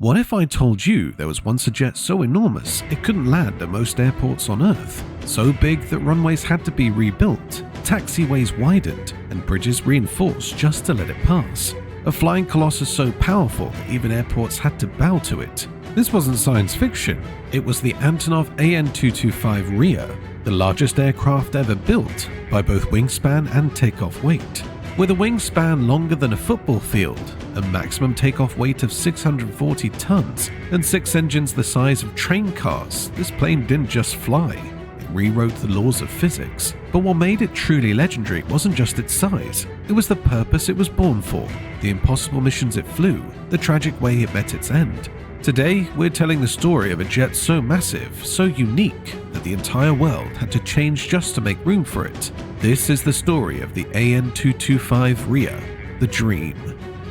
What if I told you there was once a jet so enormous it couldn't land at most airports on Earth? So big that runways had to be rebuilt, taxiways widened, and bridges reinforced just to let it pass. A flying colossus so powerful that even airports had to bow to it. This wasn't science fiction, it was the Antonov An-225 Mriya, the largest aircraft ever built by both wingspan and takeoff weight. With a wingspan longer than a football field, a maximum takeoff weight of 640 tons, and 6 engines the size of train cars, this plane didn't just fly. It rewrote the laws of physics. But what made it truly legendary wasn't just its size, it was the purpose it was born for, the impossible missions it flew, the tragic way it met its end. Today, we're telling the story of a jet so massive, so unique, that the entire world had to change just to make room for it. This is the story of the An-225 Mriya, the dream.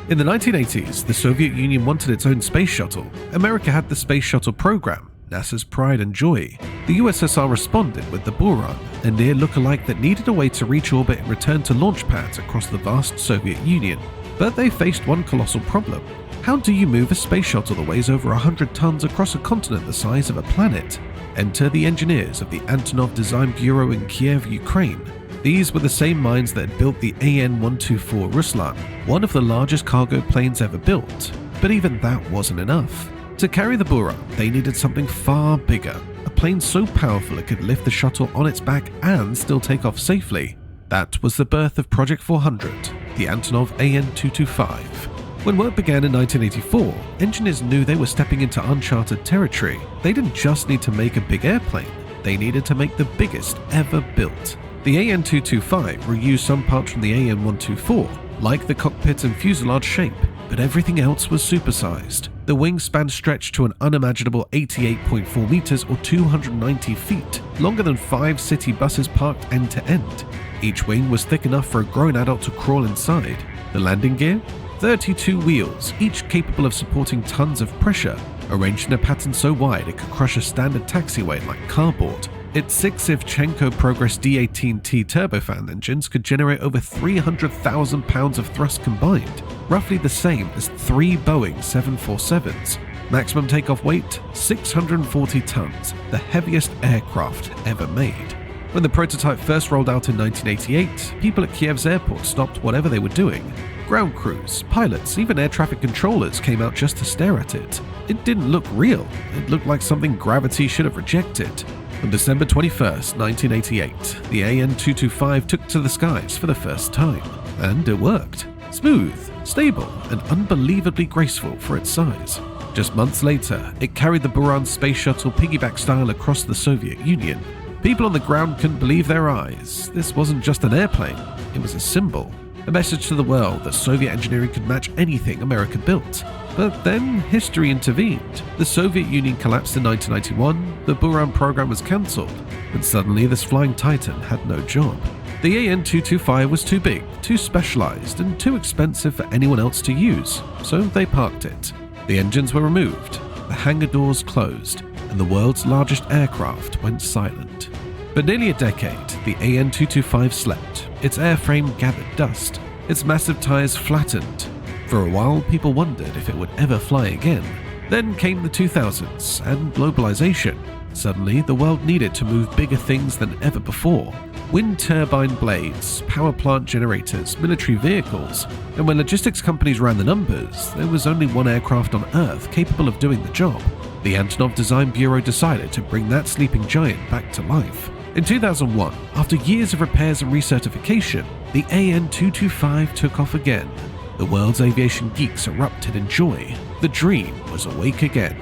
In the 1980s, the Soviet Union wanted its own space shuttle. America had the space shuttle program, NASA's pride and joy. The USSR responded with the Buran, a near look-alike that needed a way to reach orbit and return to launch pads across the vast Soviet Union. But they faced one colossal problem. How do you move a space shuttle that weighs over 100 tons across a continent the size of a planet? Enter the engineers of the Antonov Design Bureau in Kiev, Ukraine. These were the same minds that had built the An-124 Ruslan, one of the largest cargo planes ever built. But even that wasn't enough. To carry the Buran, they needed something far bigger, a plane so powerful it could lift the shuttle on its back and still take off safely. That was the birth of Project 400, the Antonov An-225. When work began in 1984, engineers knew they were stepping into uncharted territory. They didn't just need to make a big airplane, they needed to make the biggest ever built. The An-225 reused some parts from the An-124, like the cockpit and fuselage shape, but everything else was supersized. The wingspan stretched to an unimaginable 88.4 meters or 290 feet, longer than 5 city buses parked end to end. Each wing was thick enough for a grown adult to crawl inside. The landing gear? 32 wheels, each capable of supporting tons of pressure, arranged in a pattern so wide it could crush a standard taxiway like cardboard. Its 6 Ivchenko Progress D18T turbofan engines could generate over 300,000 pounds of thrust combined, roughly the same as 3 Boeing 747s. Maximum takeoff weight, 640 tons, the heaviest aircraft ever made. When the prototype first rolled out in 1988, people at Kiev's airport stopped whatever they were doing. Ground crews, pilots, even air traffic controllers came out just to stare at it. It didn't look real. It looked like something gravity should have rejected. On December 21st, 1988, the An-225 took to the skies for the first time. And it worked. Smooth, stable, and unbelievably graceful for its size. Just months later, it carried the Buran space shuttle piggyback style across the Soviet Union. People on the ground couldn't believe their eyes. This wasn't just an airplane, it was a symbol. A message to the world that Soviet engineering could match anything America built. But then history intervened. The Soviet Union collapsed in 1991, the Buran program was cancelled, and suddenly this flying titan had no job. The An-225 was too big, too specialized, and too expensive for anyone else to use, so they parked it. The engines were removed, the hangar doors closed, and the world's largest aircraft went silent. For nearly a decade, the An-225 slept. Its airframe gathered dust. Its massive tires flattened. For a while, people wondered if it would ever fly again. Then came the 2000s and globalization. Suddenly, the world needed to move bigger things than ever before. Wind turbine blades, power plant generators, military vehicles. And when logistics companies ran the numbers, there was only one aircraft on Earth capable of doing the job. The Antonov Design Bureau decided to bring that sleeping giant back to life. In 2001, after years of repairs and recertification, the An-225 took off again. The world's aviation geeks erupted in joy. The dream was awake again.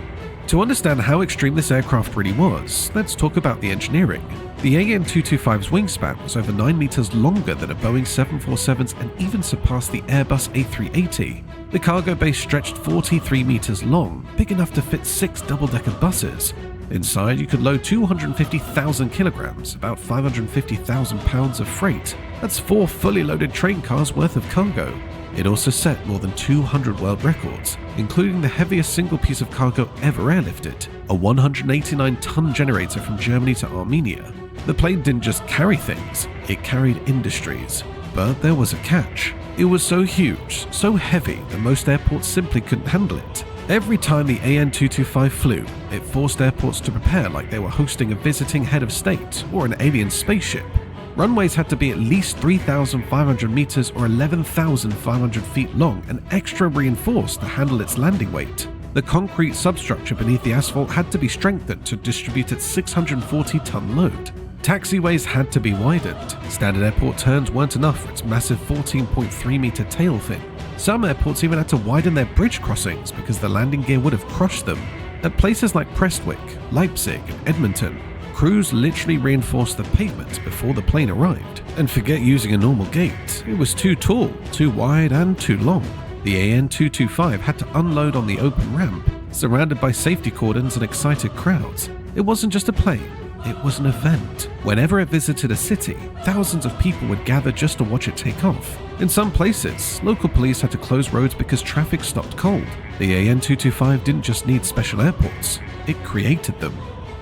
To understand how extreme this aircraft really was, let's talk about the engineering. The An-225's wingspan was over 9 meters longer than a Boeing 747's and even surpassed the Airbus A380. The cargo bay stretched 43 meters long, big enough to fit 6 double-decker buses. Inside, you could load 250,000 kilograms, about 550,000 pounds of freight. That's 4 fully loaded train cars worth of cargo. It also set more than 200 world records, including the heaviest single piece of cargo ever airlifted, a 189-ton generator from Germany to Armenia. The plane didn't just carry things, it carried industries. But there was a catch. It was so huge, so heavy that most airports simply couldn't handle it. Every time the An-225 flew, it forced airports to prepare like they were hosting a visiting head of state or an alien spaceship. Runways had to be at least 3,500 meters or 11,500 feet long and extra reinforced to handle its landing weight. The concrete substructure beneath the asphalt had to be strengthened to distribute its 640-ton load. Taxiways had to be widened. Standard airport turns weren't enough for its massive 14.3-meter tail fin. Some airports even had to widen their bridge crossings because the landing gear would have crushed them. At places like Prestwick, Leipzig, and Edmonton, crews literally reinforced the pavement before the plane arrived. And forget using a normal gate. It was too tall, too wide, and too long. The An-225 had to unload on the open ramp, surrounded by safety cordons and excited crowds. It wasn't just a plane. It was an event. Whenever it visited a city, thousands of people would gather just to watch it take off. In some places, local police had to close roads because traffic stopped cold. The An-225 didn't just need special airports, it created them.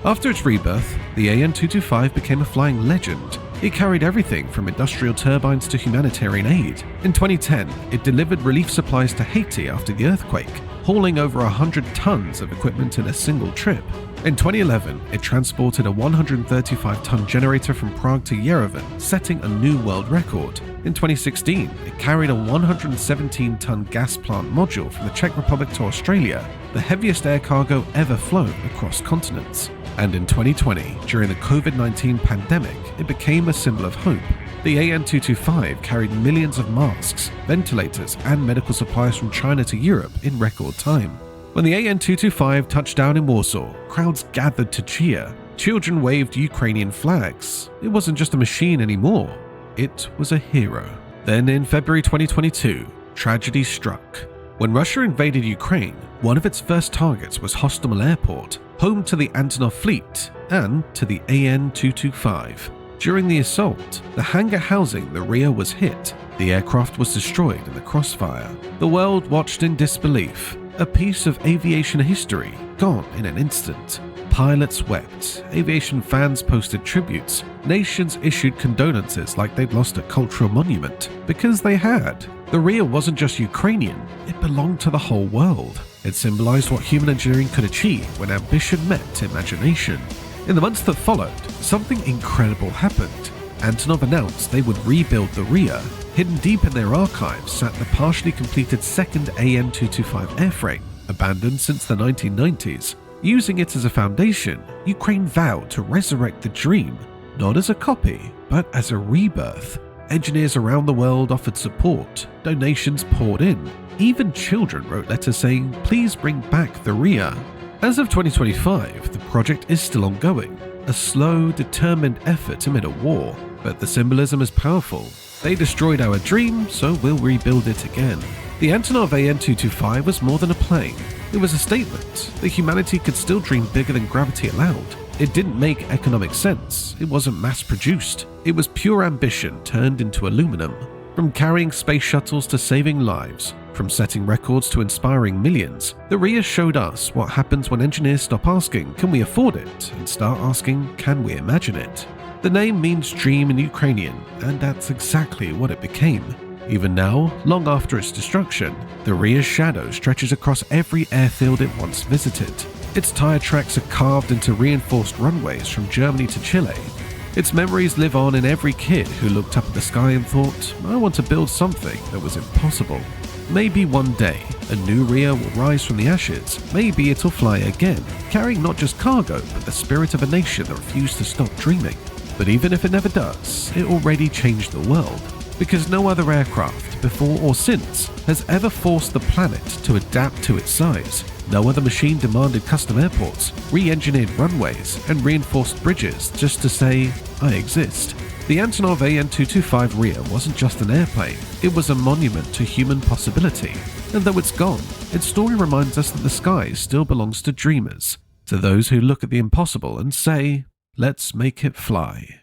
After its rebirth, the An-225 became a flying legend. It carried everything from industrial turbines to humanitarian aid. In 2010, it delivered relief supplies to Haiti after the earthquake, hauling over 100 tons of equipment in a single trip. In 2011, it transported a 135-ton generator from Prague to Yerevan, setting a new world record. In 2016, it carried a 117-ton gas plant module from the Czech Republic to Australia, the heaviest air cargo ever flown across continents. And in 2020, during the COVID-19 pandemic, it became a symbol of hope. The An-225 carried millions of masks, ventilators, and medical supplies from China to Europe in record time. When the An-225 touched down in Warsaw, crowds gathered to cheer. Children waved Ukrainian flags. It wasn't just a machine anymore. It was a hero. Then in February 2022, tragedy struck. When Russia invaded Ukraine, one of its first targets was Hostomel Airport, home to the Antonov fleet and to the An-225. During the assault, the hangar housing the Mriya was hit. The aircraft was destroyed in the crossfire. The world watched in disbelief. A piece of aviation history gone in an instant. Pilots wept, aviation fans posted tributes, nations issued condolences like they'd lost a cultural monument, because they had. The Mriya wasn't just Ukrainian, it belonged to the whole world. It symbolized what human engineering could achieve when ambition met imagination. In the months that followed, something incredible happened. Antonov announced they would rebuild the Mriya. Hidden deep in their archives sat the partially completed second An-225 airframe, abandoned since the 1990s. Using it as a foundation, Ukraine vowed to resurrect the dream, not as a copy, but as a rebirth. Engineers around the world offered support, donations poured in. Even children wrote letters saying, "Please bring back the Mriya." As of 2025, the project is still ongoing, a slow, determined effort amid a war, but the symbolism is powerful. They destroyed our dream, so we'll rebuild it again. The Antonov An-225 was more than a plane. It was a statement that humanity could still dream bigger than gravity allowed. It didn't make economic sense. It wasn't mass-produced. It was pure ambition turned into aluminum. From carrying space shuttles to saving lives, from setting records to inspiring millions, the Mriya showed us what happens when engineers stop asking, "Can we afford it?" and start asking, "Can we imagine it?" The name means dream in Ukrainian, and that's exactly what it became. Even now, long after its destruction, the Mriya's shadow stretches across every airfield it once visited. Its tire tracks are carved into reinforced runways from Germany to Chile. Its memories live on in every kid who looked up at the sky and thought, "I want to build something that was impossible." Maybe one day, a new Mriya will rise from the ashes. Maybe it'll fly again, carrying not just cargo, but the spirit of a nation that refused to stop dreaming. But even if it never does, it already changed the world. Because no other aircraft, before or since, has ever forced the planet to adapt to its size. No other machine demanded custom airports, re-engineered runways, and reinforced bridges just to say, "I exist." The Antonov An-225 Mriya wasn't just an airplane, it was a monument to human possibility. And though it's gone, its story reminds us that the sky still belongs to dreamers, to those who look at the impossible and say, "Let's make it fly."